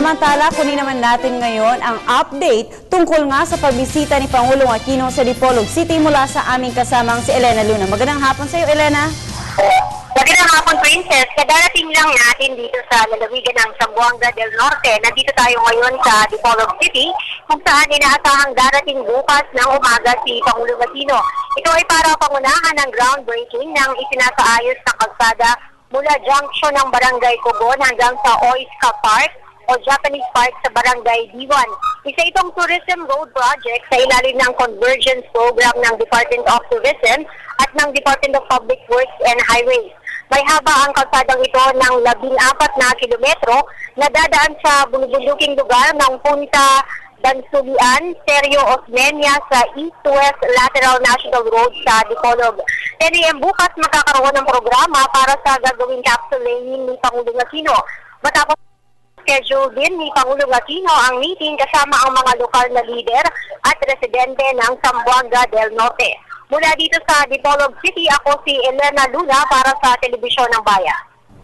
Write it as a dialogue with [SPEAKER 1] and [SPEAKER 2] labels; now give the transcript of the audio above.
[SPEAKER 1] Samantala, kunin naman natin ngayon ang update tungkol nga sa pagbisita ni Pangulong Aquino sa Dipolog City mula sa aming kasamang si Elena Luna. Magandang hapon sa iyo, Elena.
[SPEAKER 2] Magandang hapon, Princess. Kadarating lang natin dito sa lalawigan ng Zamboanga del Norte. Nandito tayo ngayon sa Dipolog City kung saan inaasahang darating bukas ng umaga si Pangulong Aquino. Ito ay para pangunahan ng groundbreaking ng isinasaayos na kalsada mula junction ng Barangay Cogon hanggang sa Oiska Park o Japanese Park sa Barangay Diwan. Isa itong tourism road project sa ilalim ng convergence program ng Department of Tourism at ng Department of Public Works and Highways. May haba ang kalsadang ito ng 14 na kilometro na dadaan sa bulubunduking lugar ng Punta Dansulian, Sergio Osmeña sa East-West Lateral National Road sa Dipolog. 10 a.m. bukas magkakaroon ng programa para sa gagawing capsule laying ni Pangulong Aquino. Matapos schedule din ni Pangulong Aquino ang meeting kasama ang mga lokal na lider at residente ng Zamboanga del Norte. Mula dito sa Dipolog City, ako si Elena Luna para sa Telebisyon ng Bayan.